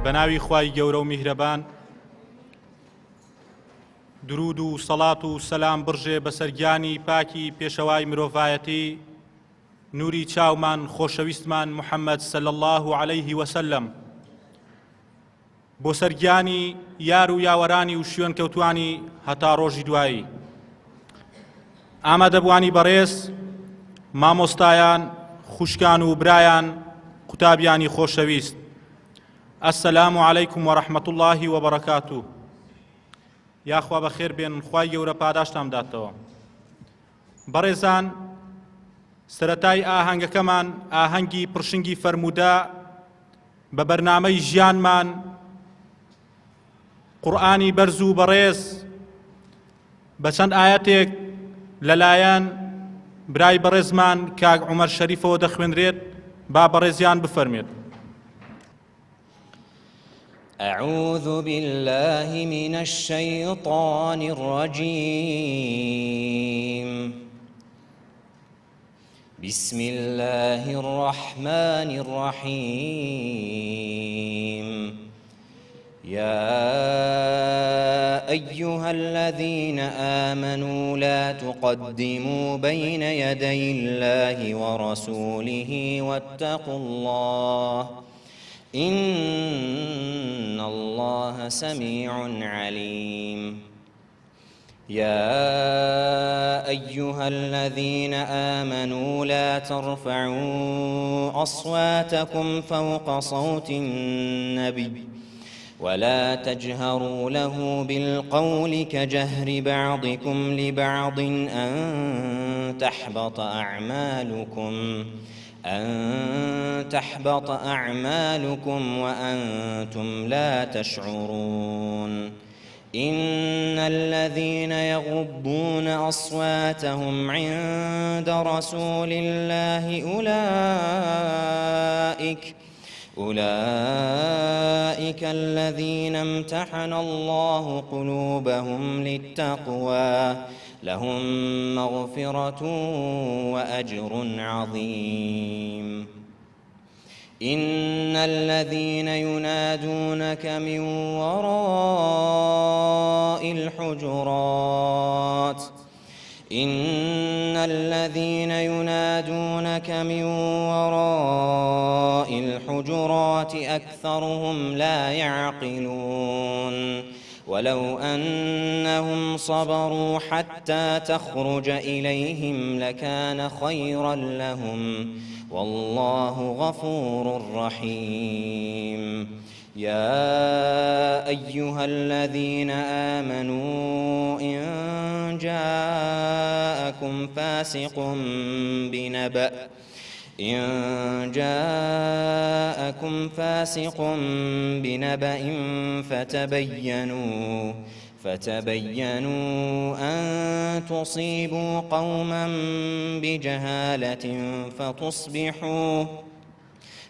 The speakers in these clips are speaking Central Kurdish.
بەناوی خوای گەورە و میهرەبان، درود و سەڵات و سەلام بڕژێ بەسەرگیانی پاکی پێشەوای مرۆڤایەتی، نوری چاومان خۆشەویستمان محەممەد صلی الله عليه وسلم، بۆ سەرگیانی یار و یاوەرانی و شوێن کەوتوانی هەتا ڕۆژی دوایی. ئامادەبوانی بەڕێز، مامۆستایان، خوشکان و برایان، قوتابیانی خۆشەویست، ئەسەلام عەلەیکم وەڕەحمەت الله وبەڕەکاتوه. یاخوا بەخێر بێن، خوای گەورە پاداشتان بداتەوە. بەڕێزان، سەرەتای ئاهەنگەکەمان ئاهەنگی پڕشنگی فەرموودە بە بەرنامەی ژیانمان، قورئانی بەرز و بەڕێز بە چەند ئایەتێک لەلایەن برای بەڕێزمان کاک عومەر شەریفەوە دەخوێنرێت، با بەڕێزیان بفەرمێت. أعوذ بالله من الشيطان الرجيم. بسم الله الرحمن الرحيم. يا أيها الذين آمنوا لا تقدموا بين يدي الله ورسوله واتقوا الله إن الله سميع عليم. يا أيها الذين آمنوا لا ترفعوا أصواتكم فوق صوت النبي ولا تجهروا له بالقول كجهر بعضكم لبعض أن تحبط أعمالكم وأنتم لا تشعرون. إن الذين يغضون أصواتهم عند رسول الله أولئك الذين امتحن الله قلوبهم للتقوى لهم مغفرة وأجر عظيم. إن الذين ينادونك من وراء الحجرات أكثرهم لا يعقلون. ولو أنهم صبروا حتى تخرج إليهم لكان خيرا لهم والله غفور رحيم. يا أيها الذين آمنوا إن جاءكم فاسق بنبأ فتبينوا أن تصيبوا قوما بجهالة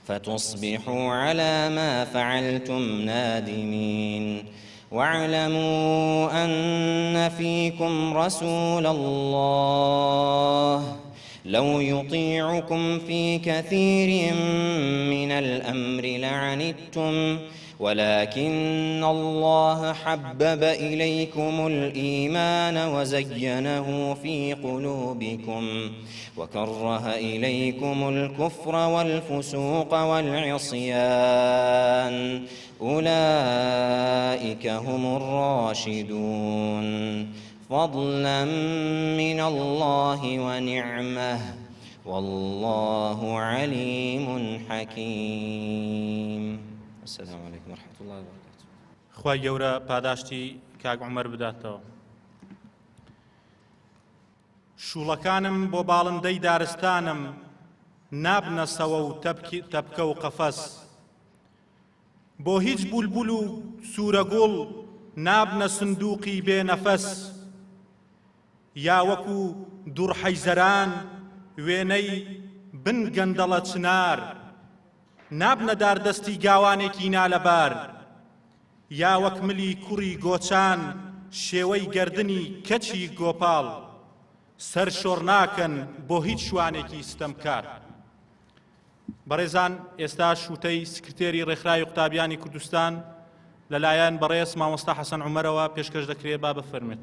فتصبحوا على ما فعلتم نادمين. واعلموا أن فيكم رسول الله لو يطيعكم في كثير من الأمر لعنتم ولكن الله حبب إليكم الإيمان وزينه في قلوبكم وكره إليكم الكفر والفسوق والعصيان أولئك هم الراشدون فضلا من الله ونعمة والله عليم حكيم. السلام عليكم ورحمة الله وبركاته. خوای گەورە پاداشتی کاک عومەر بداتەوە. شوڵەکانم بۆ باڵندەی دارستانم نابنەسەوە و تەپکە و قەفەس، بۆ هیچ بولبول و سوورەگوڵ نابنە سندوقی بێنەفەس، یا وەکو دوڕحەیزەران وێنەی بن گەندەڵە چنار، نابنە داردەستی گاوانێکی نالەبار، یا وەک ملی کوڕی گۆچان شێوەی گەردنی کەچی گۆپاڵ، سەر شۆڕ ناکەن بۆ هیچ شوانێکی ستەمکار. بەڕێزان ئێستا شوتەی سکرتێری ڕێکخراوی قوتابیانی کوردستان لەلایەن بەڕێز مامۆستا حەسەن عومەرەوە پێشکەش دەکرێت با بفەرمێت.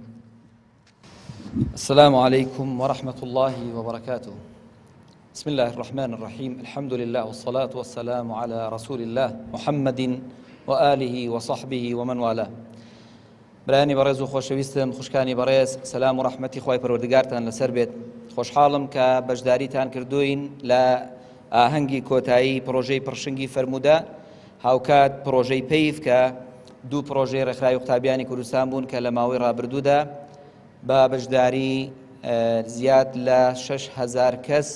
السلام عليكم ورحمة الله وبركاته. بسم الله الرحمن الرحيم. الحمد لله والصلاة والسلام على رسول الله محمد وآله وصحبه ومن والاه. برانی بەڕێز و خۆشەویستم، خوشکانی بەڕێز، سەلام و ڕەحمەتی خوای پەروەردگارتان لەسەر بێت. خۆشحاڵم کە بەشداریتان کردوین لە ئاهەنگی کۆتایی پرۆژەی پڕشنگی فەرموودە، هاوکات پرۆژەی پەیف کە دوو پرۆژەی ڕێکخراوی قوتابیانی کوردستان بوون کە لە ماوەی ڕابردوودا بە بەشداری زیاد لە 6,000 کەس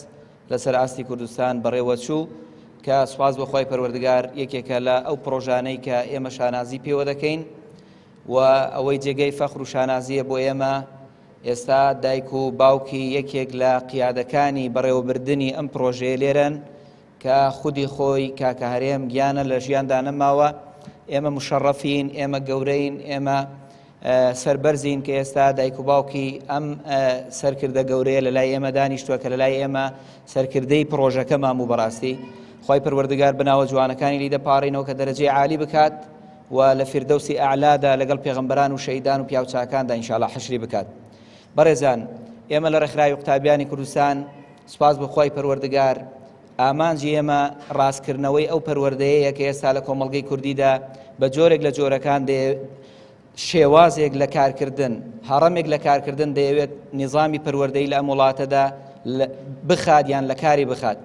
لەسەر ئاستی کوردستان بەڕێوە چوو کە سوپاس بەخوای پەروەردگار یەکێکە لە ئەو پرۆژانەی کە ئێمە شانازی پێوە دەکەین و ئەوەی جێگەی فەخر و شانازیە بۆ ئێمە. ئێستا دایک و باوکی یەکێک لە قیادەکانی بەڕێوەبردننی ئەم پرۆژەیە لێرەن کە خودی خۆی کاکە هەرێم گیانە لە ژیاندا نەماوە. ئێمە مشەڕەفین، ئێمە گەورەین، ئێمە سەربەرزین کە ئێستا دایک و باوکی ئەم سەرکردە گەورەیە لە لای ئێمە دانیشتووە کە لە لای ئێمە سەرکردەی پرۆژەکەمان بوو. بەڕاستی خوای پەروەردگار بناوە جوانەکانی لی دەپاڕینەوە کە دەرەجەی عالی بکات و لە فیردەوسی ئەعلادا لەگەڵ پێغەمبەران و شەهیدان و پیاوچاکاندا ئینشاءالله حەشری بکات. بەڕێزان، ئێمە لە ڕێکخراوی قوتابیانی کوردستان سوپاس بەخوای پەروەردگار ئامانجی ئێمە ڕاستکردنەوەی ئەو پەروەردەیەیە کە ئێستا لە کۆمەڵگەی کوردیدا بە جۆرێک لە جۆرەکان شێوازێک لە کارکردن، هەڕەمێک لە کارکردن دەیەوێت نیزامی پەروەردەی لە ئەم وڵاتەدا بخات یان لە کاری بخات.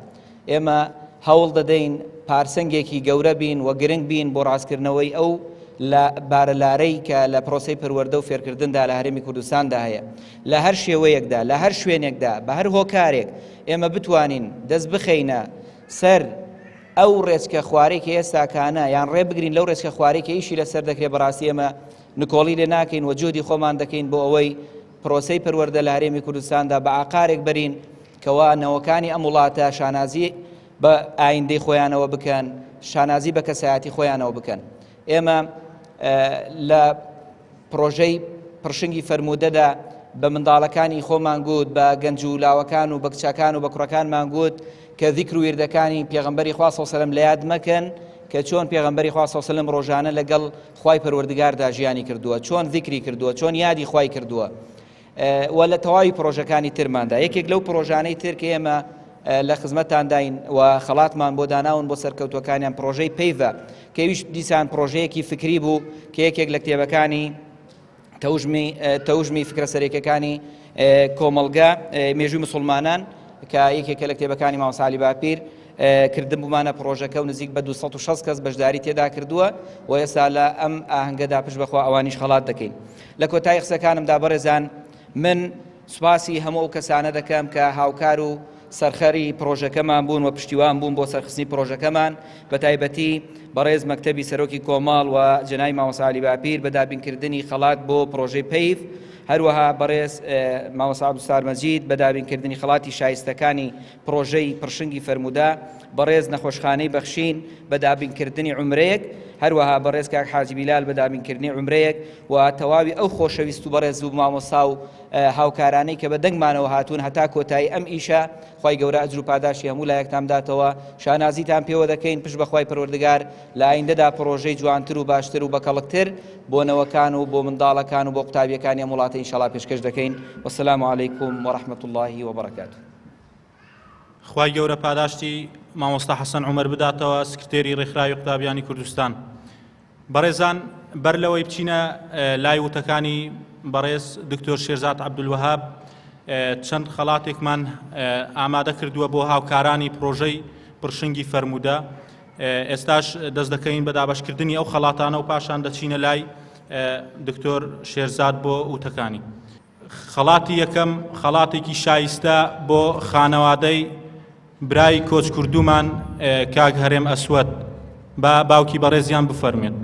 ئێمە هەوڵ دەدەین پارسەنگێکی گەورە بین و گرنگ بین بۆ ڕاستکردنەوەی ئەو لە بارەلارەی کە لە پرۆسەی پەروەردە و فێرکردندا لە هەرێمی کوردستاندا هەیە. لە هەر شێوەیەکدا، لە هەر شوێنێکدا، بە هەر هۆکارێک ئێمە بتوانین دەست بخەینە سەر ئەو ڕێچکە خوارێکی ئێستاکانە یان ڕێ بگرین لەو ڕێچکە خوارێکی ئیشی لەسەر دەکرێت. بەڕاستی ئێمە نکۆڵی لێ ناکەین و جۆدی خۆمان دەکەین بۆ ئەوەی پرۆسەی پەروەردە لە هەرێمی کوردستاندا بە عقارێک بەرین کەوا نەوەکانی ئەم وڵاتە شانازی بە ئایندەی خۆیانەوە بکەن، شانازی بە کەسایەتی خۆیانەوە بکەن. ئێمە لە پرۆژەی پڕشنگی فەرموودەدا بە منداڵەکانی خۆمان گوت، بە گەنج و لاوەکان و بە کچەکان و بە کوڕەکانمان گوت کە ذیکر و ویردەکانی پێغەمبەری خوا صلی الله علیه و سلم لە یاد مەکەن کە چۆن پێغەمبەری خوا صلی الله علیه و سلم ڕۆژانە لەگەڵ خوای پەروەردگاردا ژیانی کردووە، چۆن ذیکری کردووە، چۆن یادی خوای کردووە. و لە تەواوی پرۆژەکانی ترماندا یەکێک لەو پرۆژانەی تر کە ئێمە لە خزمەتان داین و خەڵاتمان بۆ داناون بۆ سەرکەوتوەکانیان پرۆژەی پەیڤە کە ئەویش دیسان پرۆژەیەکی فکری بوو کە یەکێک لە کتێبەکانی تەوژمی فکرە سەرێکەکانی کۆمەڵگە مێژووی مسڵمانان کە یەکێکە لە کتێبەکانی مامۆستا عەلی باپیر کردن بوومانە پرۆژەکە و نزیک بە 260 کەس بەشداری تێدا کردووە و ئێستا لە ئەم ئاهەنگەدا پشت بەخوا ئەوانیش خەڵات دەکەین. لە کۆتایی قسەکانمدا بەڕێزان، من سوپاسی هەموو ئەو کەسانە دەکەم کە هاوکار و سەرخەری پرۆژەکەمان بوون و پشتیوان بوون بۆ سەرخستنی پرۆژەکەمان، بە تایبەتی بەڕێز مەکتەبی سەرۆکی کۆماڵ و جەنابی مامۆستا عەلی باپیر بە دابینکردنی خەڵات بۆ پرۆژەی پەیف، هەروەها بەڕێز مامۆستا عەبدولستار مەجید بە دابینکردنی خەڵاتی شایستەکانی پرۆژەی پڕشنگی فەرموودە، بەڕێز نەخۆشخانەی بەخشین بە دابینکردنی عومرەیەک، هەروەها بەڕێز کاک حاجی بیلال بە دابینکردنی عومرەیەک و تەواوی ئەو خۆشەویست و بەڕێز و مامۆستا و هاوکارانەی کە بە دەنگمانەوە هاتوون هەتا کۆتایی ئەم ئیشە. خوای گەورە ئەجر و پاداشی هەموو لایەکتان بداتەوە، شانازیتان پێوە دەکەین پشت بە خوای پەروەردگار لە ئایندەدا پرۆژەی جوانتر و باشتر و بەکەڵکتر بۆ نەوەکان و بۆ منداڵەکان و بۆ قوتابیەکانی ئەم وڵاتە ئینشاءڵڵا پێشکەش دەکەین. وەسەلامو عەلەیکوم وەڕەحمەتوڵڵاهی وەبەڕەکاتوه. خوای گەورە پاداشتی مامۆستا حەسەن عومەر بداتەوە، سکرتێری ڕێکخراوی قوتابیانی کوردستان. بەڕێزان، بەر لەوەی بچینە لای وتەکانی بەڕێز دکتۆر شێرزاد عەبدولوەهاب، چەند خەڵاتێکمان ئامادە کردووە بۆ هاوکارانی پرۆژەی پڕشنگی فەرموودە. ئێستاش دەست دەکەین بە دابەشکردنی ئەو خەڵاتانە و پاشان دەچینە لای دکتۆر شێرزاد بۆ وتەکانی. خەڵاتی یەکەم خەڵاتێکی شایستە بۆ خانەوادەی برای کۆچکردومان کاک هەرێم ئەسوەد، بە باوکی بەڕێزیان بفەرمێت.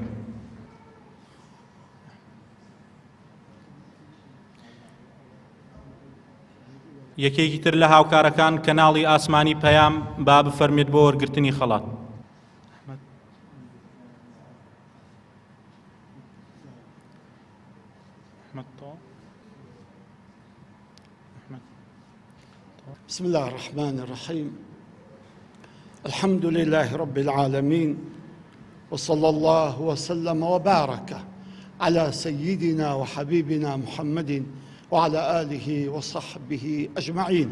یەکێکی تر لە هاوکارەکان کەناڵی ئاسمانی پەیام با بفەرمێت بۆ وەرگرتنی خەڵات. بسم الله الرحمن الرحيم. الحمد لله رب العالمين، وصلى الله وسلم وبارك على سيدنا وحبيبنا محمد وعلى آله وصحبه أجمعين.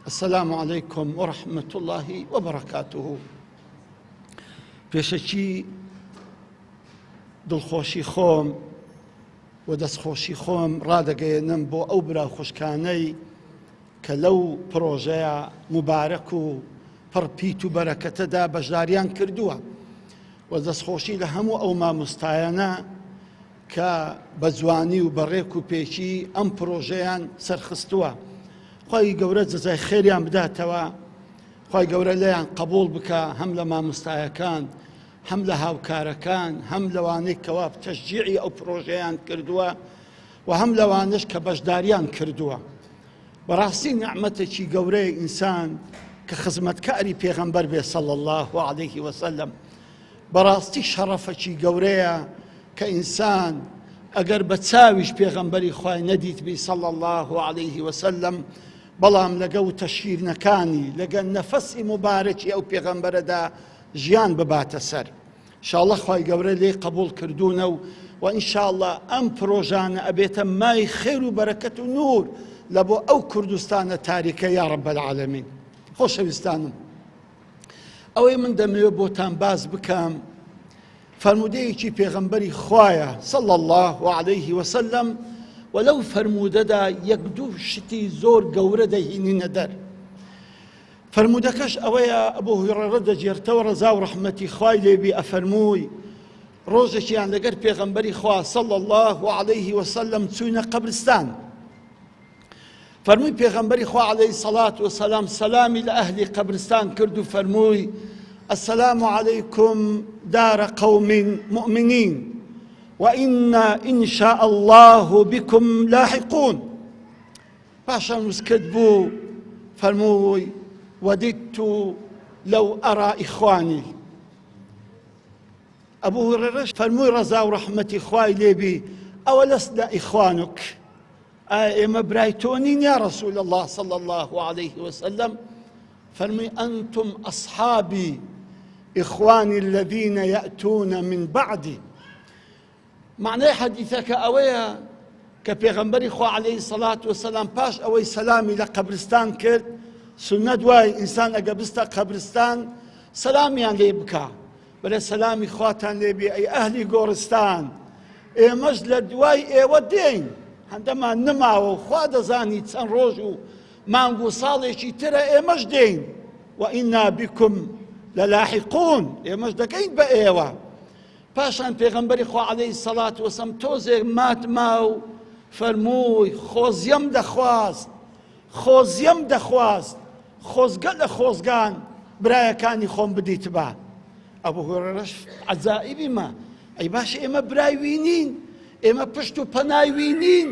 السلام عليكم ورحمة الله وبركاته. پێشەکی دڵخۆشی خۆم و دەستخۆشی خۆم ڕادەگەیەنم بۆ ئەو برا خوشکانەی کە لەو پرۆژەیە مبارەک و پڕپیت و بەرەکەتەدا بەشداریان کردووە و دەستخۆشی لە هەموو ئەو مامۆستایانە کە بە جوانی و بەڕێک و پێکی ئەم پرۆژەیان سەرخستووە. خۆی گەورە جەزای خێریان بداتەوە، خۆی گەورە لێیان قبول بکە، هەم لە مامۆستایەکان، هەم لە هاوکارەکان، هەم لەوانەی کەوا تەشجیعی ئەو پرۆژەیان کردووە و هەم لەوانش کە بەشداریان کردووە. بەڕاستی نعمەتێکی گەورەی ئینسان کە خزمەتکاری پێغەمبەر بێ صلی الله عليه وسلم. بەڕاستی شەڕەفێکی گەورەیە کە ئینسان ئەگەر بە چاویش پێغەمبەری خوای نەدیت بی صلی الله عليه وسلم، بەڵام لەگەڵ تەشیرنەکانی لەگەڵ نەفەسی مبارەکی ئەو پێغەمبەرەدا ژیان بباتە سەر. ئینشاءڵڵا خوای گەورە لێی قبول کردوونە و ئینشاءڵڵا ئەم پرۆژانە ئەبێتە مای خێر و بەرەکەت و نور لە بۆ ئەو کوردستانە تاریکە یا رب العالمین. خۆشەویستانم، ئەوەی من دەمەوێت بۆتان باز بکەم فەرمودەیەکی پێغەمبەری خوایە صلی الله عليه وسلم، و لەو فەرمودەدا یەک دوو شتی زۆر گەورە دەهێنینە دەر. فەرمودەکەش ئەوەیە ئەبوو هورەیرە دەجێرتەوە ڕەزا و ڕەحمەتی خوای لێبی ئەفەرمووی ڕۆژێکیان لەگەر پێغەمبەری خوا صلی الله عليه وسلم چوونە قەبرستان. فەرمووی پێغەمبەری خوا عەلەیهی سەڵات وسەلام سەلامی لە ئەهلی قەبرستان کرد و فەرمووی السلام عليكم دار قوم مؤمنين وإنا إن شاء الله بكم لاحقون. پاشان وسکت بوو فەرمووی وددت لو أرى إخواني. أبو هريرة فەرمووی ڕەزا و ڕەحمەتی خوای لێبی ئەوە لەسنا ئیخوانک، ئێمە برای تۆ نین یا رسول الله صلى الله عليه وسلم. فەرمووی أنتم أصحابي إخواني الذين يأتون من بعدي. معنای حەدیثەکە ئەوەیە کە پێغەمبەری خوا عەلەیهی سەڵات وسەلام پاش ئەوەی سەلامی لە قەبرستان کرد، سنەت وای ئینسان ئەگە بستە قەبرستان سەلامیان لێ بکە، بەرە سەلامی خواتان لێبێ ئەی ئەهلی گۆڕستان، ئێمەش لە دوای ئێوە دێین، هەندەمان نماوە و خوا دەزانی چەند ڕۆژ و مانگ و ساڵێکی ترە ئێمەش دێین وئینا بکم لەلاحقون، ئێمەش دەکەین بە ئێوە. پاشان پێغەمبەری خوا عەلەیهی سەڵات وسەلام تۆزێک ماتما و فەرمووی خۆزیەم دەخواست، خۆزیەم دەخواست، خۆزگە لە خۆزگان برایەکانی خۆم بدیت بە. ئەبوو هورەیرەش عەجائیبی ما، ئەی باشە ئێمە برای وینین، ئێمە پشت و پەنای وینین،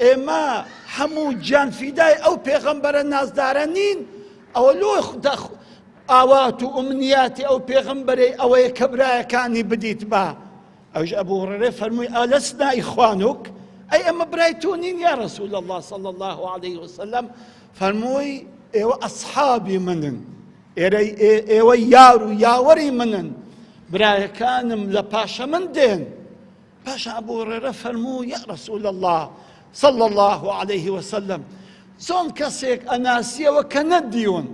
ئێمە هەموو گیان فیدای ئەو پێغەمبەرە نازدارە نین، ئەوە لۆی ئاوات و ئومنیاتی ئەو پێغەمبەرەی ئەوەیە کە برایەکانی بدیت بە. ئەوش ئەبوو هورەیرە فەرمووی ئەلەسنا ئیخوانک، ئەی ئەمە برای تۆ نین یا رسول الله صلی الله عليه وسلم. فەرمووی ئێوە ئەسحابی منن، ئێوە یار و یاوەری منن، برایەکانم لە پاشە من دێن. پاشا ئەبوو هورەیرە فەرمووی یا رسول الله صلی الله عليه وسلم چۆن کەسێک ئەناسیەوە کە نەدیون،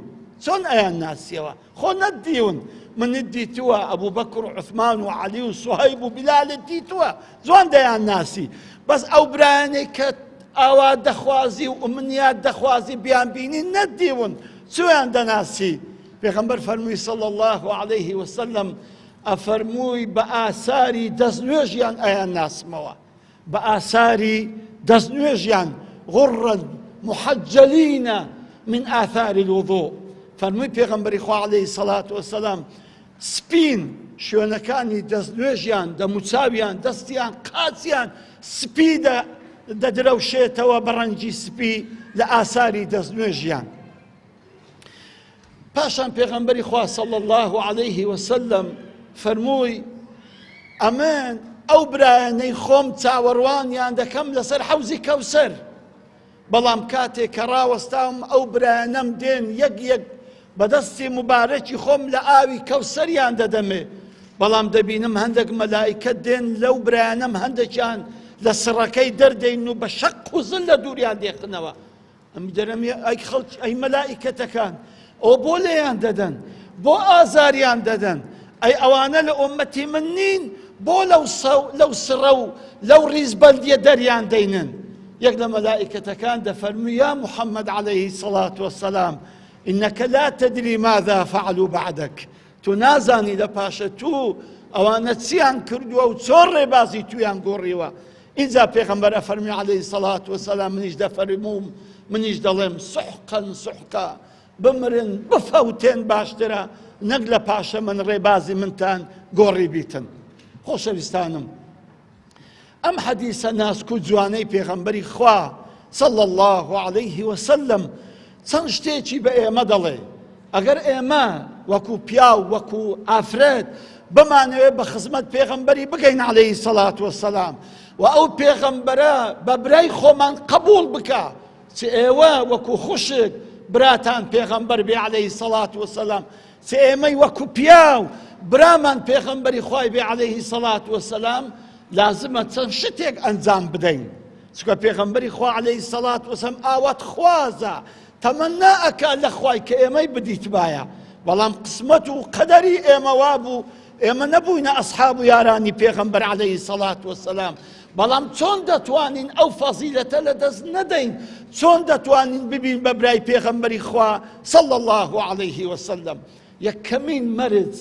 چۆن ئەیان ناسیەوە؟ خۆ نەدیون، منت دیتووە، ئەبوو بەکر و عوسمان و عەلی و سوهەیب و بلالت دیتووە، جوان دەیان ناسی، بەس ئەو برایانەی کە ئاوا دەخوازی و ئومنیات دەخوازی بیان بینی نەدیون، چۆیان دەناسی؟ پێغەمبەر فەرمووی صلی الله عليه وسلم ئەفەرمووی بە ئاساری دەستنوێژیان ئەیان ناسمەوە، بە ئاساری دەستنوێژیان غڕەن محەجەلینە من ئاثاری الوضوء. فەرمووی پێغەمبەری خوا عەلەیهی سەڵات وسەلام سپین شوێنەکانی دەستنوێژیان، دەموچاویان، دەستیان، قاچیان سپی دەدرەوشێتەوە بە ڕەنگی سپی لە ئاساری دەستنوێژیان. پاشان پێغەمبەری خوا صلی الله عليه وسلم فەرمووی ئەمن ئەو برایانەی خۆم چاوەڕوانیان دەکەم لەسەر حەوزی کەوسەر، بەڵام کاتێک کە ڕاوەستاوم ئەو برایانەم دێن یەک یەک بەدەستی مبارەکی خۆم لە ئاوی کەوسەریان دەدەمێ بەڵام دەبینم هەندێک مەلائیکەت دێن لەو برایانەم هەندێکیان لە سڕەکەی دەردەین و بە شەق و زل لە دووریان دێخنەوە ئەم دەرەمی ئەی خەڵک ئەی مەلائیکەتەکان ئەو بۆ لێیان دەدەن بۆ ئازاریان دەدەن ئەی ئەوانە لە ئومەتی من نین بۆ لەو سڕە و لەو ڕیزبەندیە دەریان دەینن یەک لە مەلائیکەتەکان دەفەرمووی یا محەممەد عەلەیهی سەڵات وەسەلام إنك لا تدري ماذا فعلوا بعدك تو نازانی لە پاشە تو ئەوانە چیان کردووە و چۆن ڕێبازی تویان گۆڕیوە ئینجا پێغەمبەر ئەفەرمی عەلەیهی سەڵات وەسەلام منیش دەفەرمووم منیش دەڵێم سحقا سحقا بمرن بفەوتێن باشترە نەک لە پاشە من ڕێبازی منتان گۆڕی بیتن خۆشەویستانم ئەم حەدیسە ناسک و جوانەی پێغەمبەری خوا صلی الله علیه وسلم چەند شتێکی بە ئێمە دەڵێ ئەگەر ئێمە وەکو پیاو وەکو ئافرەت بمانەوێت بە خزمەت پێغەمبەری بگەین عەلەیهی سەڵات وەسەلام و ئەو پێغەمبەرە بە برای خۆمان قبول بکە چ ئێوە وەکو خوشک براتان پێغەمبەر بێ عەلەیهی سەڵات وەسەلام چ ئێمەی وەکو پیاو برامان پێغەمبەری خوای بێ عەلەیهی سەڵات وەسەلام لازمە چەند شتێک ئەنجام بدەین چکە پێغەمبەری خوا عەلەیهی سەڵات وەسەلام ئاوات خوازە تەمەنا ئەکا لە خوای کە ئێمەی بدیت بایە بەڵام قسمەت و قەدەری ئێمە وابوو ئێمە نەبووینە ئەسحاب و یارانی پێغەمبەر عەلەیهی سەڵات وەسەلام بەڵام چۆن دەتوانین ئەو فەزیلەتە لە دەست نەدەین چۆن دەتوانین ببین بە برای پێغەمبەری خوا صلی الله علیه وسلم یەکەمین مەرج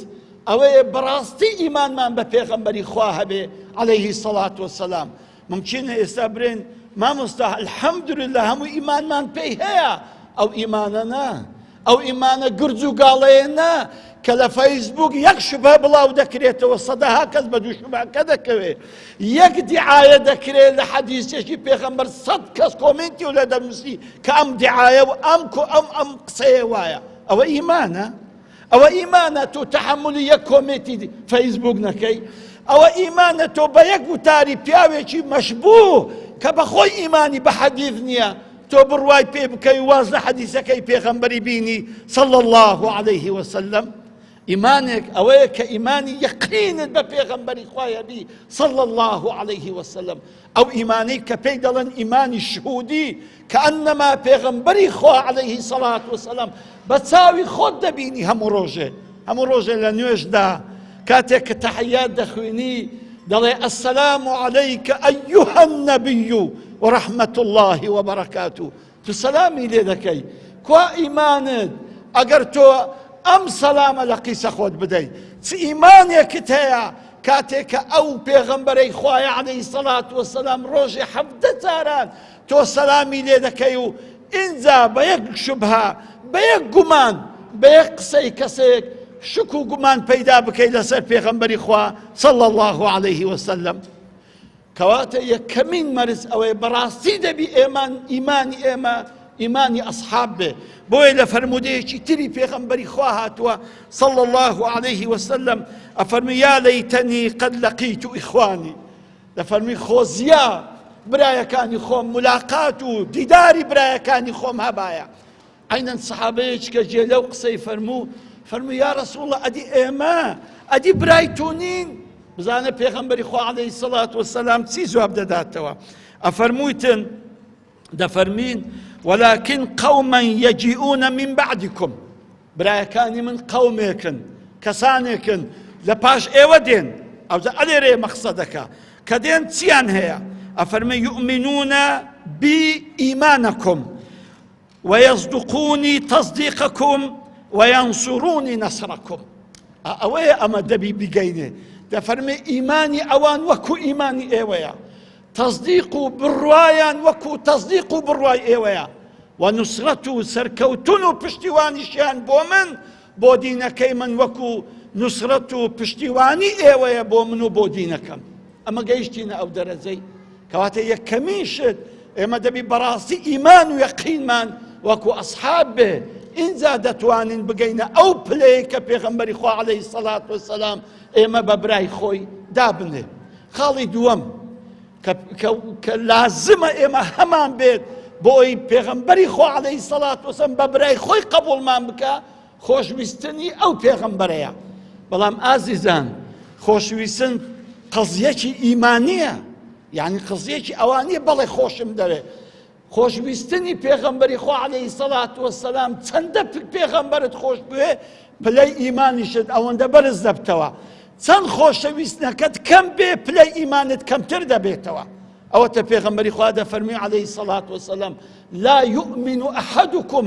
ئەوەیە بەڕاستی ئیمانمان بە پێغەمبەری خوا هەبێ عەلەیهی سەڵات وەسەلام ممکنە ئێستا برێن مامۆستا الحەمدولله هەموو ئیمانمان پێی هەیە ئەو ئیمانە نا ئەو ئیمانە گرج و گاڵەیە نا کە لە فەیسبوک یەک شوبهە بڵاو دەکرێتەوە سەدەها کەس بە دوو شوبهەکە دەکەوێت یەک دیعایە دەکرێت لە حەدیسێکی پێغەمبەر 100 کەس کۆمنتی و لە دەنووسی کە ئەم دیعایە و ئەم قسەیە وایە ئەوە ئیمانە ئەوە ئیمانە تۆ تەحەمولی یەک کۆمنتی فەیسبوک نەکەی ئەوە ئیمانە تۆ بە یەک وتاری پیاوێکی مەشبوه کە بەخۆی ئیمانی بە حەدیث نییە تۆ بڕوای پێ بکەی واز لە حەدیسەکەی پێغەمبەری بینی صلی الله علیه وسلم ئیمانێک ئەوەیە کە ئیمانی یەقینت بە پێغەمبەری خوایە بی صلی الله علیه وسلم ئەو ئیمانەی کە پێی دەڵێن ئیمانی شهودی کە ئەنەما پێغەمبەری خوا عەلەیهی سەڵات وسەلام بە چاوی خۆت دەبینی هەموو ڕۆژێ لە نوێژدا کاتێک کە تەحیات دەخوێنی دەڵێ ئەسەلام عەلەیکە ئەیوهە النەبیو وەرەحمەت الله وبەرەکاتوه تو سەلامی لێ دەکەی کوا ئیمانت ئەگەر تۆ ئەم سەلامە لە قیسە خۆت بدەیت چ ئیمانێکت هەیە کاتێک کە ئەو پێغەمبەرەی خوایە عەلەیهی سەڵات وەسەلام ڕۆژێ 17 جاران تۆ سەلامی لێ دەکەی و ئینجا بە یەک شوبهە بە یەک گومان بە یەک قسەی کەسێک شک و گومان پەیدا بکەی لەسەر پێغەمبەری خوا صلی الله علیه وسلم کەواتە یەکەمین مەرج ئەوەیە بەڕاستی دەبی ئیمانی ئێمە ئیمانی ئەسحاب بێ بۆیە لە فەرمودەیەکی تری پێغەمبەری خوا هاتووە صلی الله علیه وسلم ئەفەرمی یا لەیتەنی قەد لەقیت ئیخوانی دەفەرمی خۆزیە برایەکانی خۆم ملاقات و دیداری برایەکانی خۆم هەبایە عینەن سەحابەیەکی کە جێ لەو قسەی فەرموو یا رەسوڵ الله ئەدی ئێمە ئەدی برای تۆ نین بزانە پێغەمبەری خوا عەلەیهی سەڵات وەسەلام چی جواب دەداتەوە ئەفەرموویتن دەفەرمین ولكن قوما يجيئون من بعدكم برایەکانی من قومێکن کەسانێکن لە پاش ئێوە دێن ئەوجا ئەلێرێ مەقسەدەکە کە دێن چیان هەیە ئەفەرمێ يؤمنون بإيمانكم ويصدقوني تصديقكم وينصروني نصركم ئەوەیە ئەمە دەبی بگەینێ دەفەرمێ ئیمانی ئەوان وەکو ئیمانی ئێوەیە تصدیق و بڕوایان وەکو تصدیق و بڕوای ئێوەیە و نوسرەت و سەرکەوتن و پشتیوانیشیان بۆ من بۆ دینەکەی من وەکو نوسرەت و پشتیوانی ئێوەیە بۆ من و بۆ دینەکەم ئەمە گەیشتینە ئەو دەرەجەی کەواتە یەکەمین شت ئێمە دەبی بەڕاستی ئیمان و یەقینمان وەکو ئەسحاب بێ ئینجا دەتوانین بگەینە ئەو پلەیە کە پێغەمبەری خوا عەلەیهی سەڵات وەسەلام ئێمە بە برای خۆی دابنێ خاڵی دووەم کە لازمە ئێمە هەمان بێت بۆ ئەوی پێغەمبەری خوا عەلەیهی سەڵات وەسەلام بە برای خۆی قبوڵمان بکە خۆشویستنی ئەو پێغەمبەرەیە. بەڵام ئازیزان خۆشویستن قەزیەکی ئیمانیە، یعنی قەزیەکی ئەوانیە بەڵێ خۆشم دەوێت. خۆشویستنی پێغەمبەری خوا عەلەیهی سەڵات وەسەلام چەندە پێغەمبەرت خۆش بوێ پلەی ئیمانیشت ئەوەندە بەرز دەبتەوە، چەند خۆشەویستنەکەت کەم بێ پلەی ئیمانت کەمتر دەبێتەوە. ئەوەتە پێغەمبەری خوا دەفەرمی عەلەیهی سەڵات وەسەلام لا يؤمن أحدكم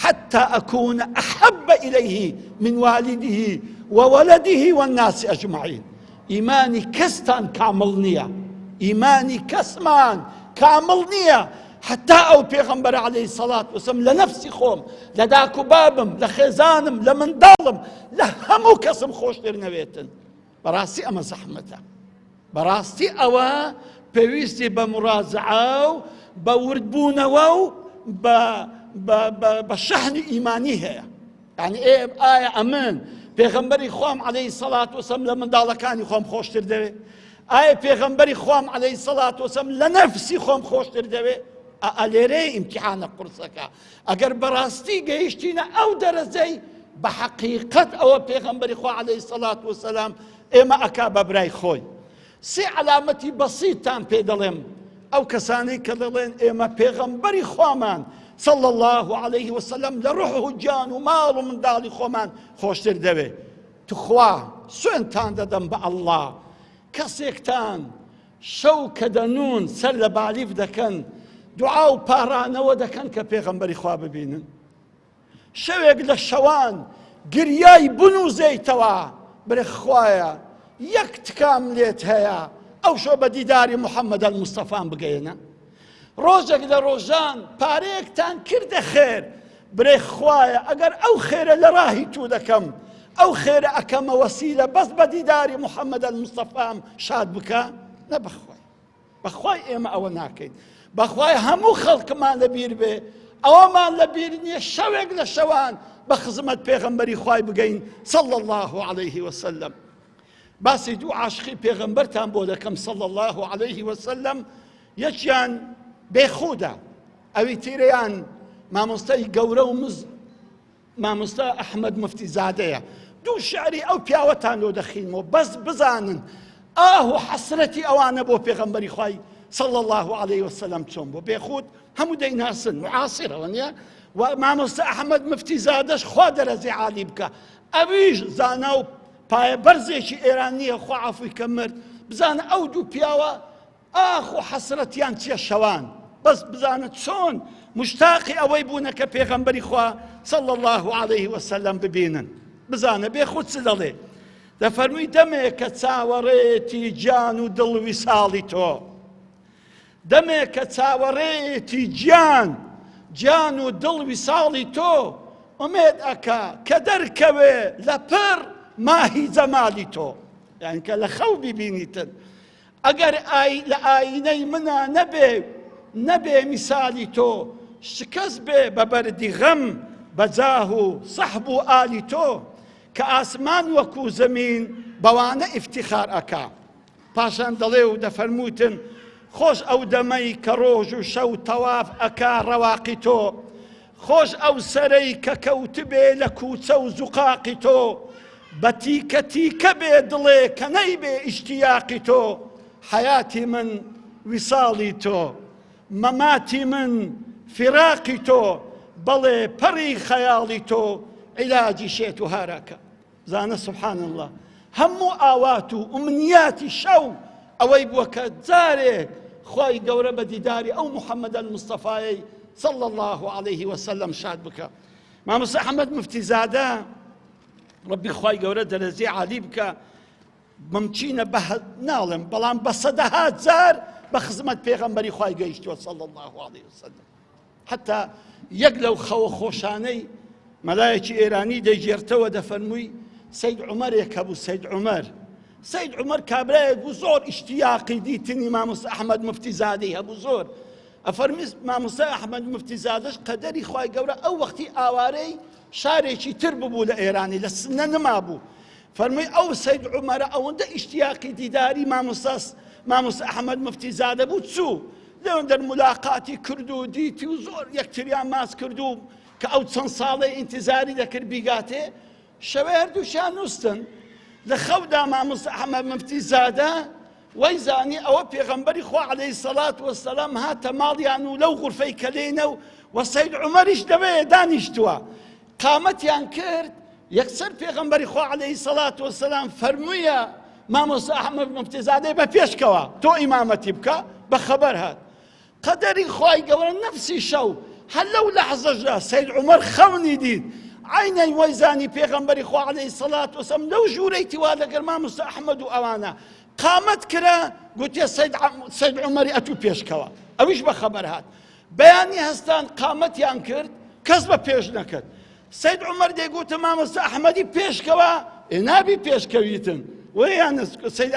حتى أكون أحب إليه من والده وولده والناس أجمعين. إيماني كستان كامل نية، إيماني كسمان كامل نية حتى أو پیغمبر عليه الصلاة والسلام لنفسي خوم لداكو بابم لخيزانم لمندالم لهمو كسم خوش درنويتن. براسي أما زحمته، براسي أوا بويستي بمرازعة بوردبونة بشحن إيمانيها. يعني إيه آية أمان پیغمبری خوام علیه الصلاة والسلام لمنداڵەکانی خۆم خۆشتر دەوێ، ئایا پێغەمبەری خوام علیه الصلاة والسلام لنفسی خۆم خۆشتر دەوێ؟ ئەلێرێ ئیمتیحانە قورسەکە. ئەگەر بەڕاستی گەیشتینە ئەو دەرەجەی بە حەقیقەت ئەوە پێغەمبەری خوا علیه الصلاة والسلام ئێمە ئەکا بە برای خۆی. سێ علامەتی بەسیطتان پێ دەڵێم ئەو کەسانەی کە دەڵێن ئێمە پێغەمبەری خوامان صلى الله عليه وسلم لروحه جان ومال ومن دالي خومان خوشتر دوي تخوا سوينتان ددم بالله كسيكتان شو كدنون سل باليف دكن دعاء بارانا ودكن كبيغمبري خوا ببينن شويق للشوان قرياي بنو زيتوا برخوايا يكت كامليت هيا او شو بديداري محمد المصطفى بقينا ڕۆژێک لە ڕۆژان پارەیەکتان کردە خێر برێ خوایە ئەگەر ئەو خێرە لە ڕاهی تو دەکەم ئەو خێرە ئەکەمە وەسیلە بەس بە دیداری محەممەد المستەفام شاد بکە نە بەخوای بەخوای ئێمە ئەوە ناکەین بەخوای هەموو خەڵکمان لەبیر بێ ئەوەمان لەبیر نییە شەوێک لە شەوان بە خزمەت پێغەمبەری خوای بگەین صلى الله عليه وسلم. باسی دوو عاشقی پێغەمبەرتان بۆ دەکەم صلى الله عليه وسلم. یەکیان بێخوودە ئەوی تیرەیان مامۆستای گەورە و مامۆستا ئەحمەد مفتیزادەیە. دوو شعری ئەو پیاوەتان لۆ دەخینەوە بەس بزانن ئاه و حەسرەتی ئەوانە بۆ پێغەمبەری خوای صلى الله عليه وسلم چۆن بۆ بێخود هەموو دەیناسن معاسیرەوە نییە و مامۆستا ئەحمەد مفتیزادەش خوا دەرەجەی عالی بکە. ئەویش زانا و پایە بەرزێکی ئێرانیە خوا عەفوی کە مرد. بزانە ئەو دوو پیاوە ئاخ و حەسرەتیان چیە شەوان بەس بزانە چۆن مشتاقی ئەوەی بوونە کە پێغەمبەری خوا صلى الله عليه وسلم ببینن. بزانە بێخود چ دەڵێ دەفەرمووی دەمێک کە چاوەڕێتی جان و دڵ ویساڵی تۆ، دەمێک کە چاوەڕێتی جان و دڵ ویساڵی تۆ ئومێد ئەکا کە دەرکەوێ لە پڕ ماهی جەمالی تۆ، یعنی کە لە خەو بیبینیتن. ئەگەر لە ئاینەی منە نەبێ میسالی تۆ، شکست بێ بە بەردی غەم بەجاه و سەحب و ئالی تۆ، کە ئاسمان وەکو زەمین بەوانە ئیفتیخار ئەکا. پاشان دەڵێ و دەفەرمووتن خۆش ئەو دەمەی کە ڕۆژ و شەو تەواف ئەکا ڕەواقی تۆ، خۆش ئەو سەرەی کە کەوتبێ لە کووچە و زوقاقی تۆ، بە تیکە تیکە بێ دڵێ کە نەیبێ ئیشتیاقی تۆ. حياتي من وصالي تو، مماتي من فراقي تو، بلي بري خيالي تو، علاجي شيت هاراكا. زانا سبحان الله همو آواتو أمنياتي شو أويب وكزاري خواي قورة بديداري أو محمد المصطفى صلى الله عليه وسلم شاد بك. ما مصر أحمد مفتیزادە ربي خواي قورة درزي عالي بك ممچینە بە ناڵێم بەڵام بە سەدەهات جار بە خزمەت پێغەمبەری خوای گەیشتووە صلى الله عليه وسلم. حتا یەک لەو خەوە خۆشانەی مەلایەکی ئێرانی دەیگێرتەوە دەفەرمووی سەید عومەرێک هەبوو. سەید عومەر کابرایەک بوو زۆر ئیشتیاقی دیتنی مامۆستا ئەحمەد مفتیزادەی هەبوو زۆر. ئەفەرمی مامۆستا ئەحمەد مفتیزادەش قەدەری خوای گەورە ئەو وەختی ئاوارەی شارێکی تر ببوو لە ئێرانی لە سنە نما بوو. فرمي أو سيد عمر أو ده اشتياقي ديداري ماموس أحمد مفتیزادە بوو چوو لەوەندە ملاقاتی کردو دیتی و زۆر یەکتریان ماس کردو کە ئەو چەند ساڵی ئینتیزاری دەکرد بیگاتێ شەوەی هەردووشیان نووستن لە خەودا مامۆستا ئەحمەد مفتی زادە وەی زانی ئەوە پێغەمبەری خوا عەلەیهی سەڵات وەسەلام هاتە ماڵیان و لەو غورفەی کە لێنە و وەسەید عومەریش دەبێ دانیشتووە قامەتیان کرد یەکسەر پێغەمبەری خوا عەلەیهی سەڵات وەسەلام فەرموویە مامۆستا ئەحمەد مفتی زادەی بە پێشکەوە تۆ ئیمامەتی بکە بەخەبەر هات قەدەری خوای گەورە نەفسی شەو هەر لەو لەحزەشدا سەید عومەر خەونی دیت عینەی وەی زانی پێغەمبەری خوا عەلەیهی سەڵات وەسەلام لەو ژوورەی تیوا لەگەڵ مامۆستا ئەحمەد و ئەوانە قامەت کرا گوتێ سەید عومەری ئەتوو پێشکەوە ئەویش بەخەبەر هات بەیانی هەستان قامەتیان کرد کەس بە پێش نەکرد سەید عومەر دەیگوتە مامۆستا ئەحمەدی پێشکەوە نابی پێشکەویتن ویان سەید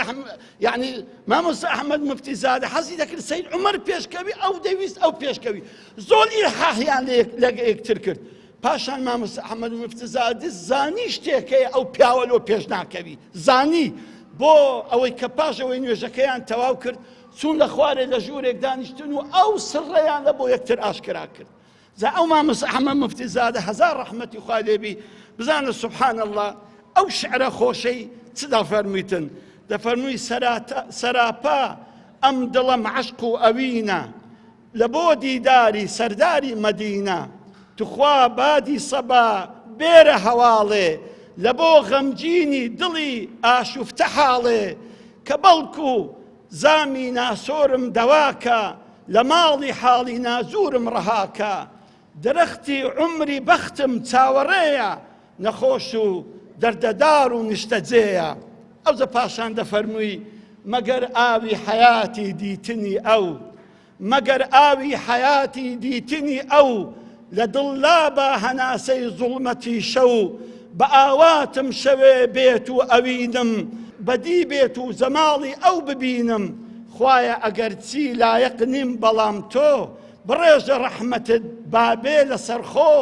یعنی مامۆستا ئەحمەد مفتی زادە حەزی دەکرد سەید عومەر پێشکەوی ئەو دەویست ئەو پێشکەوی زۆر ئیلحاحیان لە یەکتر کرد پاشان مامۆستا ئەحمەد مفتی زادە زانی شتێکەیە ئەو پیاوە لۆ پێش ناکەوی زانی بۆ ئەوەی کە پاشەوەی نوێژەکەیان تەواو کرد چوون لە خوارێ لە ژوورێک دانیشتن و ئەو سڕەیان لە بۆ یەکتر ئاشکرا کرد زا ئەو مامۆستا ئەحمەد مفتی زادە هەزار ڕەحمەتی خوا لێبی بزانە سوبحان الله ئەو شعرە خۆشەی چ دەفەرموویتن دەفەرمووی سەراپا ئەم دڵەم عەشق و ئەوینە لە بۆ دیداری سەرداری مەدینە توخوا بادی سەبا بێرە هەواڵێ لە بۆ غەمگینی دڵی ئاشوفتە حاڵێ کە بەڵکو زامی ناسۆرم دەواکە لە ماڵی حاڵی نازورم ڕەهاکە درەختی عومری بەختم چاوەڕێیە نەخۆش و دەردەدار و نیشتەجێیە ئەو زە پاشان دەفەرمووی مەگەر ئاوی حەیاتی دیتنی ئەو مەگەر ئاوی حەیاتی دیتنی ئەو لە دڵلابە هەناسەی زوڵمەتی شەو بە ئاواتم شەوێ بێت و ئەوینم بەدی بێت و زەماڵی ئەو ببینم خوایە ئەگەر چی لایەق نیم بەڵام تۆ بڕێژە ڕەحمەتت بابێ لەسەرخۆ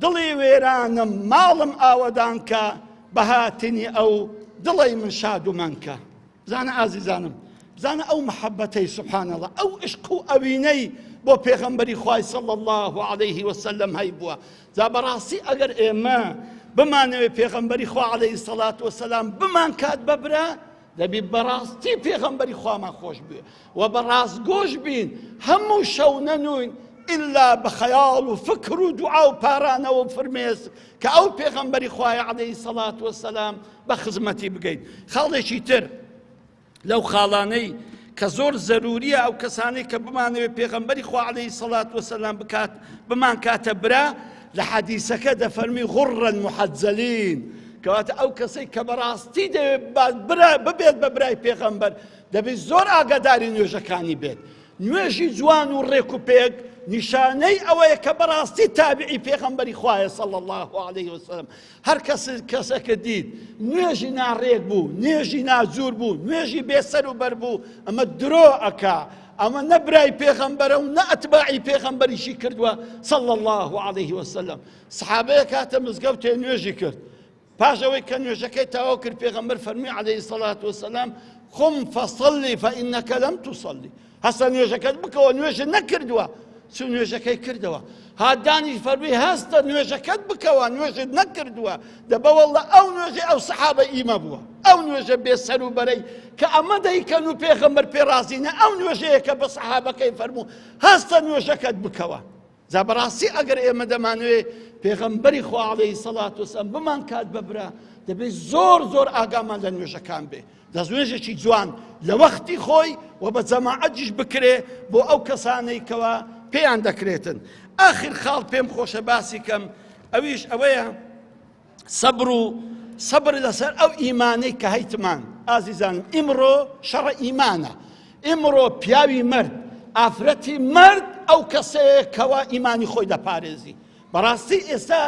دڵی وێرانم ماڵم ئاوەدانکە بەهاتنی ئەو دڵی من شاد و منکە بزانە ئازیزانم بزانە ئەو محەبەتەی سبحان الله ئەو عشق و ئەوینەی بۆ پێغەمبەری خوای صلی الله علیه وسلم هەی بووە جا بەڕاستی ئەگەر ئێمە بمانەوێ پێغەمبەری خوا عەلەیهی سەڵات وەسەلام بمان کات بەبرا دەبی بەڕاستی پێغەمبەری خوامان خۆش بێ و بەڕاست گۆش بین هەموو شەو نەنوین إلا بخيال وفكر ودعاء وبارانا وفرميس كأو بيغمبري خواي عليه الصلاة والسلام بخزمتي بقيد خالي شيتر لو خالاني كزور ضرورية أو كساني كبماني بيغمبري خواي عليه الصلاة والسلام بمان كاتبرا لحديثك دفرمي غرا محزلين كوات أو كسي كبراستي ببيت ببراي بيغمبر دبي زور آقاداري نيوجكاني بيت نوێژی جوان و ڕێک و پێک نیشانەی ئەوەیە کە بەڕاستی تابعی پێغەمبەری خوایە صلی الله علیه وسلم هەر کەسێکە دیت نوێژی ناڕێک بوو نوێژی ناجوور بوو نوێژی بێسەر و بەر بوو ئەمە درۆ ئەکا ئەمە نەبرای پێغەمبەرە و نە ئەتباعی پێغەمبەریشی کردووە صلی الله علیه وسلم سەحابەیە کاتە مزگەوتێ نوێژی کرد پاشەوەی کە نوێژەکەی تەواو کرد پێغەمبەر فەرمی عەلەیهی سەڵات وسەلام قم فەصەلی فەئینەکە لەم توصەلی هەستا نوێژەکەت بکەوە نوێژە نەکردووە چون نوێژەکەی کردەوە هادانی فەرمی هەستە نوێژەکەت بکەوە نوێژت نەکردووە دەبەوەڵە ئەو نوێژە ئەو سەحابە ئیمە بووە ئەو نوێژە بێسەر و بەرەی کە ئەمە دەیکەن و پێغەمبەر پێڕازینە ئەو نوێژەیە کە بە سەحابەکەی فەرموو هەستە نوێژەکەت بکەوە جا بەڕاستی ئەگەر ئێمە دەمانوێ پێغەمبەری خوا عەلەیهی سەڵات وسەلام بمان کات بەبرا دەبێت زۆر زۆر ئاگامان لە نوێژەکان بێ دەزوێژێکی جوان لە وەختی خۆی و بە جەماعەتیش بکرێ بۆ ئەو کەسانەی کەوا پێیان دەکرێتن ئاخر خاڵ پێم خۆشە باسی کەم ئەویش ئەوەیە سەبر لەسەر ئەو ئیمانەی کە هەیتمان ئازیزانم ئیمڕۆ شەڕە ئیمانە ئیمڕۆ پیاوی مرد ئافرەتی مرد ئەو کەسەیە کەوا ئیمانی خۆی دەپارێزی بەڕاستی ئێستا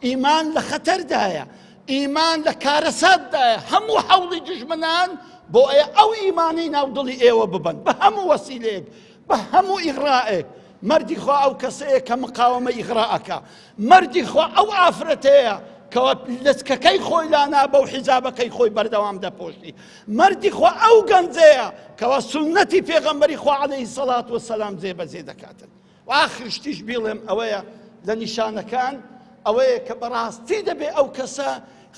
ئیمان لە خەتەردایە ئیمان لە کارەساتدایە هەموو هەوڵی دژمنان بۆ ئەو ئیمانی ناودڵی ئێوە ببن بە هەموو وەسیلەیەک بە هەموو ئیغڕائێک مردی خوا ئەو کەسەیە کە مقاومە ئیغڕائەکە مردی خوا ئەو ئافرەتەیە کەوە لەچکەکەی خۆی لانا بەو حیجابەکەی خۆی بەردەوام دەپۆشی مردی خوا ئەو گەنجەیە کەوە سونەتی پێغەمبەری خوا عەلەیهی سەڵات وسەلام جێبەجێ دەکاتن و ئاخر شتیش بیڵێم ئەوەیە لە نیشانەکان ئەوەیە کە بەڕاستی دەبێ ئەو کەسە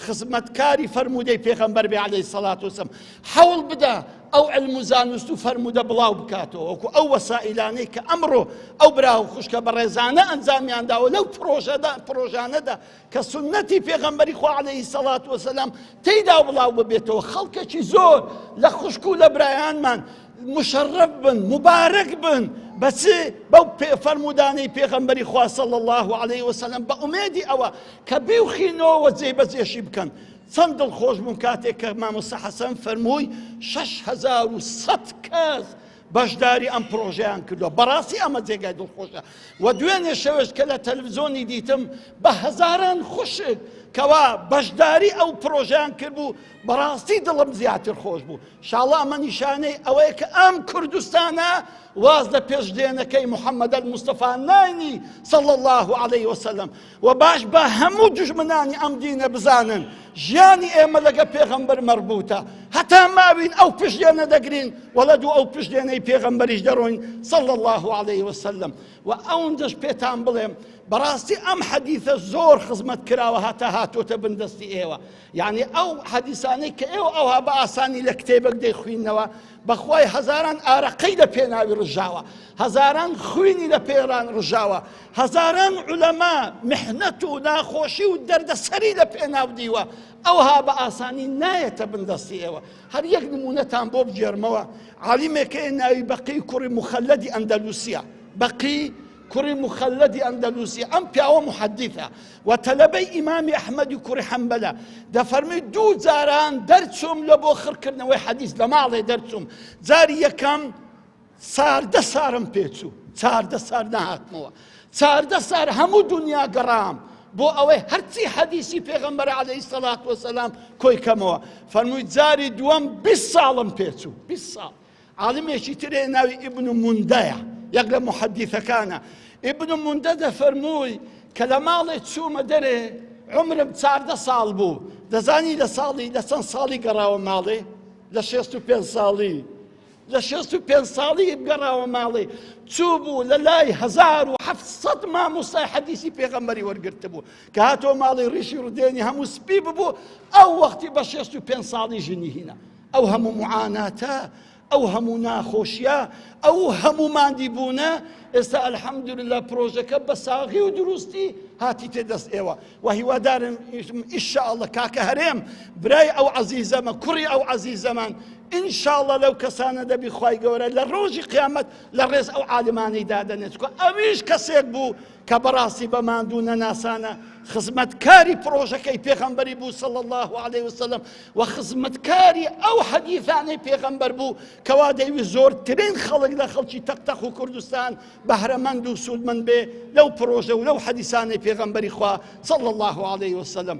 خزمەتکاری فەرمودەی پێغەمبەر بێ عەلەیهی سەڵات وسەلام، حەوڵ بدە ئەو علم و زانست و فەرمودە بڵاو بکاتەوە، وەکو ئەو وەسائلانەی کە ئەمڕۆ ئەو براو خوشکە بەڕێزانە ئەنجامیان داوە لەو پرۆژانەدا کە سنەتی پێغەمبەری خوا عەلەیهی سەڵات وسەلام تێیدا بڵاو ببێتەوە. خەڵکێکی زۆر لە خوشک و لە برایانمان مشرف بن، مبارک بن بەچ بەو فەرمودانەی پێغەمبەری خوا صلی الله علیه وسلم، بە ئومێدی ئەوە کە بیوخینەوە جێبەجێشی بکەن. چەند دڵخۆش بووم کاتێک کە مامۆستا حەسەن فەرمووی 6,100 کەس بەشداری ئەم پرۆژەیان کردووە. بەڕاستی ئەمە جێگای دڵخۆشە. و دوێنێ شەوێش کە لە تەلەڤیزۆنی دیتم بە هەزاران خوشک کەوا بەشداری ئەو پرۆژەیان کردبوو، بەڕاستی دڵم زیاتر خۆش بوو. ئینشاڵڵا ئەمە نیشانەی ئەوەیە کە ئەم کوردستانە واز لە پێشدێنەکەی محەممەد الموستەفا ناینی صلی الله علیه وسلم. و باش بە هەموو دوژمنانی ئەم دینە بزانن ژیانی ئێمە لەگە پێغەمبەر مەربوتە، هەتا ماوین ئەو پشتێنە دەگرین وەڵە دوو ئەو پشتێنەی پێغەمبەریش دەڕۆین صلی الله علیه وسلم. و ئەوەندەش پێتان بڵێم بەڕاستی ئەم حەدیثە زۆر خزمەت کراوە هەتا هاتۆتە بندەستی ئێوە. یعنی ئەو حەدیثانەی کە ئێوە ئەوها بە ئاسانی لە کتێبێک دەیخوێننەوە، بەخوای هەزاران ئارەقەی لە پێناوی ڕژاوە، هەزاران خوێنی لە پێران ڕژاوە، هەزاران عولەما محنەت و ناخۆشی و دەردەسەری لە پێناو دیوە، ئەوها بە ئاسانی نایەتە بندەستی ئێوە. هەر یەک نمونەتان بۆ بجێرمەوە، عالیمێکەیە ناوی بەقی کوڕی مخەلەدی ئەندەلوسیە. بەقی کوڕی مخەلەدی ئەندەلوسی، ئەم پیاوە محەدیثە و تەلەبەی ئیمامی ئەحمەدی کوڕی حەنبەلە. دەفەرمی دوو جاران دەرچووم لە بۆ خڕکردنەوەی حەدیث لە ماڵێ دەرچووم. جاری یەکەم 14 سارم پێچوو، 14 سار نهاتمەوە، 14 سار هەموو دنیا گەڕام بۆ ئەوەی هەرچی حەدیثی پێغەمبەر عەلەیهی سەڵات وسەلام کۆی کەمەوە. فەرمووی جاری دووەم 20 ساڵم پێچوو، 20 ساڵ. عالمێکی ترێ ناوی ئیبن موندەیە، یەک لە محەدیثەکانە. ئیبن موندە دەفەرمووی کە لە ماڵێ چوومە دەرێ عمرم 14 ساڵ بوو. دەزانی لە چەند ساڵی گەڕاوە ماڵێ؟ لە 65 ساڵی. لە 65 ساڵی گەڕاوە ماڵێ. چوو بوو لە لای 1700 مامۆستای حەدیثی پێغەمبەری وەرگرتە بوو کە هاتۆ ماڵی ڕیشی ڕودێنی هەموو سپی ببوو. ئەو وەختی بە 65 ساڵی ژنی هینە. ئەو هەموو معاناتە، ئەو هەموو ناخۆشیە، ئەو هەموو ماندی بوونە، ئێستا ئەلحەمدولله پرۆژەکە بە ساغی و دروستی هاتی تێدەست ئێوە. و هیوادارم ئینشاءڵڵە کاکە هەرێم برای ئەو عەزیزەمە، کوڕی ئەو عەزیزەمان، ئینشاءڵڵە لەو کەسانە دەبی خوای گەورە لە ڕۆژی قیامەت لە ڕێز ئەو عالمانەی دادەنێت. ئەویش کەسێک بوو کە بەڕاستی بە ماندوو نەناسانە خزمەتکاری پرۆژەکەی پێغەمبەری بوو صلی الله علیه وسلم و خزمەتکاری ئەو حەدیثانەی پێغەمبەر بوو کەوا دەیوی زۆرترین خەڵک لە خەڵکی تەقتەق و کوردستان بەهرەمەند و سوودمەند بێ لەو پرۆژە و لەو حەدیثانەی پێغەمبەری خوا صلی الله علیه وسلم.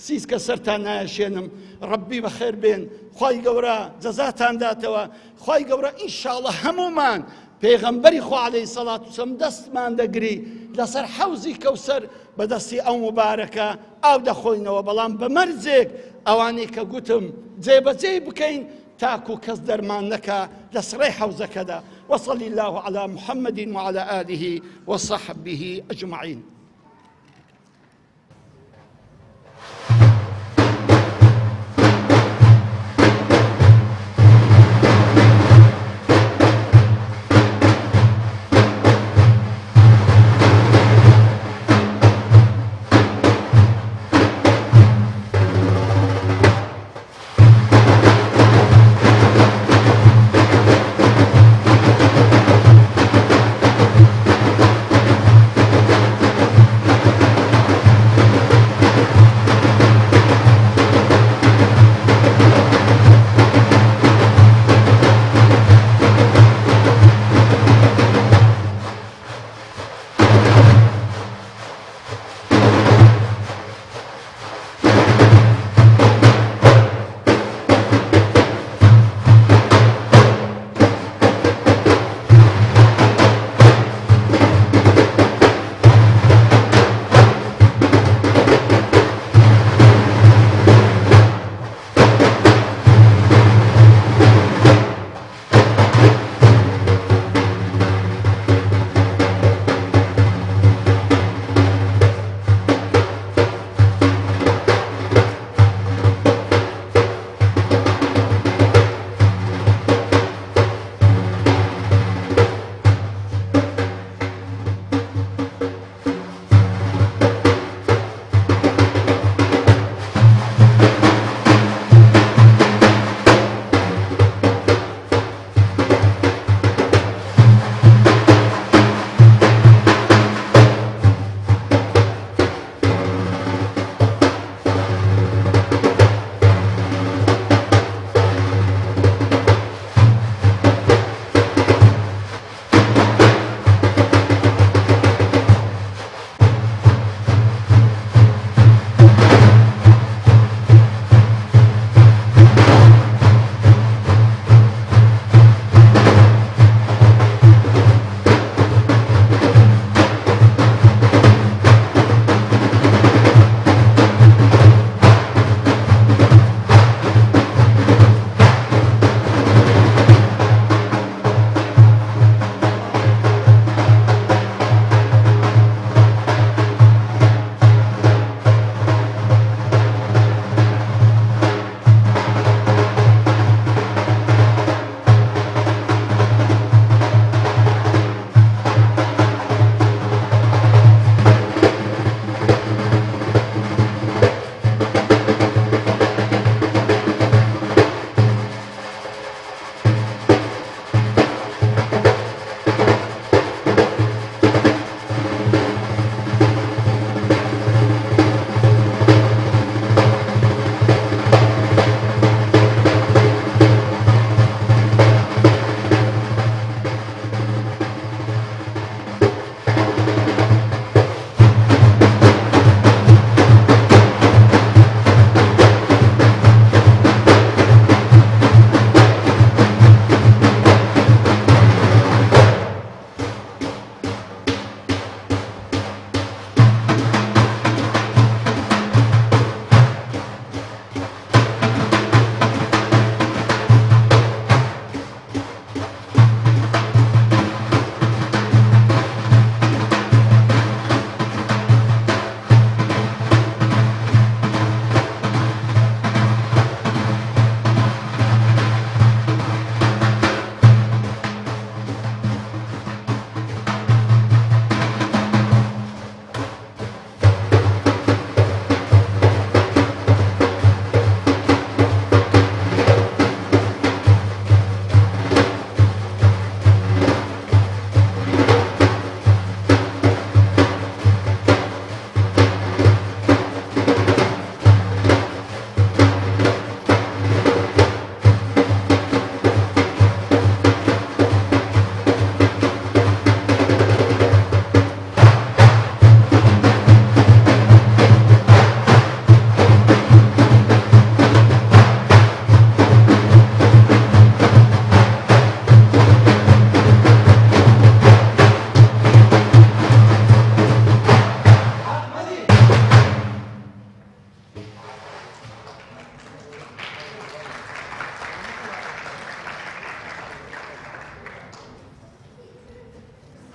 سیس کە سەرتان نایەشێنم، ڕەبی بەخێر بێن، خوای گەورە جەزاتان داتەوە، خوای گەورە ئینشاءڵڵە هەموومان پێغەمبەری خوا عەلەیهی سەڵات وسەلام دەستمان دەگری لەسەر حەوزی کەوسەر بەدەستی ئەو مبارەکە ئاو دەخۆینەوە. بەڵام بە مەرجێک ئەوانەی کە گوتم جێبەجێ بکەین تاکو کەس دەرمان نەکا لە سڕەی حەوزەکەدا. وصلی الله علی محەممەد وعلى آله وصحبه أجمعين.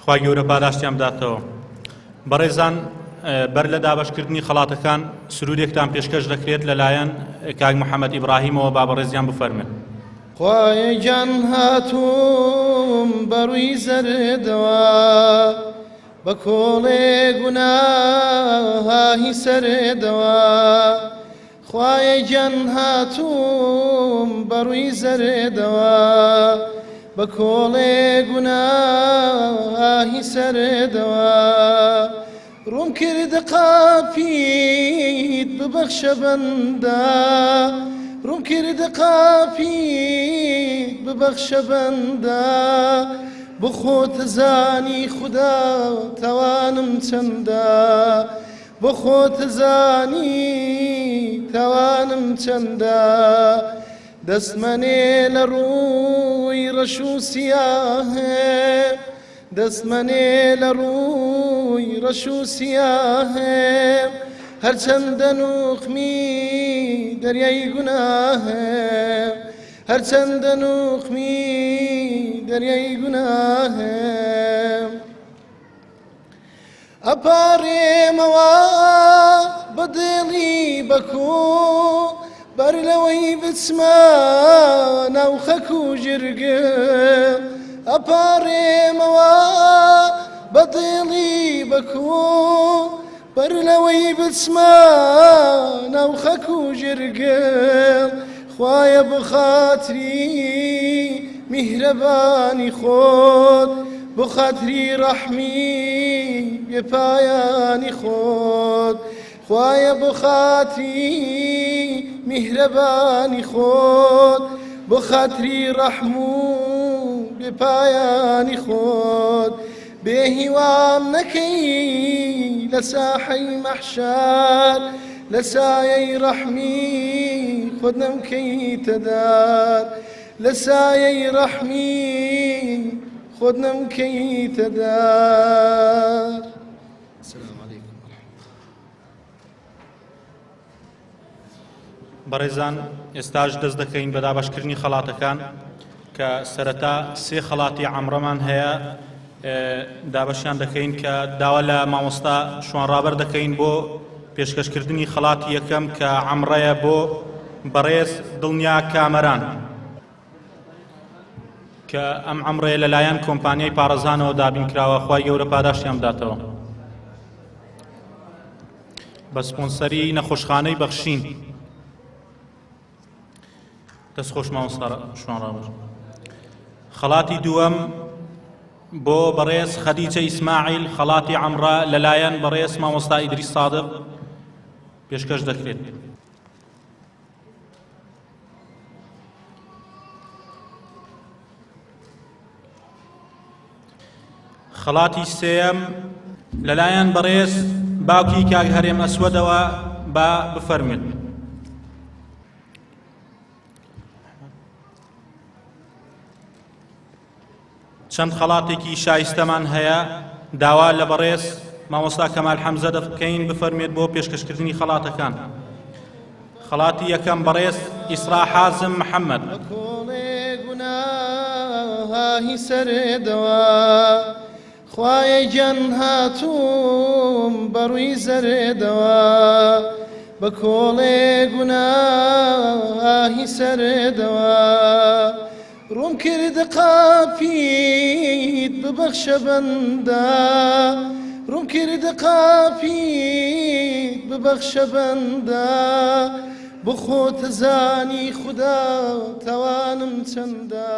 خوا گەورە پاداشتیان بداتەوە. بەڕێزان بەر لە دابەشکردنی خەڵاتەکان سرودێکتان پێشکەش دەکرێت لەلایەن کاک محەممەد ئیبراهیمەوە با بەڕێزیان بفەرمێن. خوای جان هاتووم بەڕووی زەردەوە بە کۆڵێ گوناهی سەردەوە خوای جان هاتووم بەڕووی زەردەوە بە کۆڵێ گوناهی سەردەوە ڕوون کرد قاپیت ببەخشە بەندە ڕوون کرد قاپیت ببەخشە بەندە بۆ خۆت زانی خوددا تاوانم چەندە بۆ خۆت زانی تاوانم چەندە دەستمەنێ لە ڕووی ڕەش و سیاهێ دەستمەنێ لە ڕووی ڕەش و سیاهێ هەرچەندە نوقمی دەریای گوناهێ هەرچەندە نوقمی دەریای گوناهێ ئەپارێمەوە بە دڵی بەکوو بەر لەوەی بچمە ناو خەک و ژرگە ئەپارێمەوە بە دڵی بەکوو بەر لەوەی بچمە ناو خەک و ژرگە خوایە بخاتری میهرەبانی خۆت بخاتری ڕەحمی بێپایانی خۆت خوایە بخاتری میهرەبانی خۆت بخاتری ڕەحم و بێپایانی خۆت بێهیوام نەکەی لە ساحەی مەحشەر لە سایەی ڕەحمی خۆت نەمکەیتە دار لە سایەی ڕەحمی خۆت نەمکەیتە دار. بەڕێزان ئێستاش دەست دەکەین بە دابەشکردنی خەڵاتەکان کە سەرەتا سێ خەڵاتی عەمرەمان هەیە دابەشیان دەکەین کە داوا لە مامۆستا شوێنڕابەر دەکەین بۆ پێشکەشکردنی خەڵاتی یەکەم کە عەمرەیە بۆ بەڕێز دڵنیا کامەران کە ئەم عەمرەیە لەلایەن کۆمپانیای پارێزانەوە دابینکراوە خوای گەورە پاداشتیان بداتەوە بە سپۆنسەری نەخۆشخانەی بەخشین دەستخۆش مامۆستا شوێنڕابەر. خەڵاتی دووەم بۆ بەڕێز خەدیجە ئیسماعیل خەڵاتی عەمرە لەلایەن بەڕێز مامۆستا ئیدریس سادق پێشکەش دەکرێت. خەڵاتی سێەم لەلایەن بەڕێز باوکی کاک هەرێم ئەسوەدەوە با بفەرمێت. چەند خەڵاتێکی شایستەمان هەیە داوا لە بەڕێز مامۆستا کەمال حەمزە دەکەین بفەرمێت بۆ پێشکەشکردنی خەڵاتەکان. خەڵاتی یەکەم بەڕێز ئیسرا حازم محەممەد گوناهی سەردەوە خوایە گیان هاتووم بەڕووی زەردەوە بە کۆڵێ گوناهی سەردەوە ڕوون کرد قاپیت ببەخشە بەندە ڕوون کرد قاپیت ببەخشە بەندە بۆ خۆت زانی خوددا تاوانم چەندە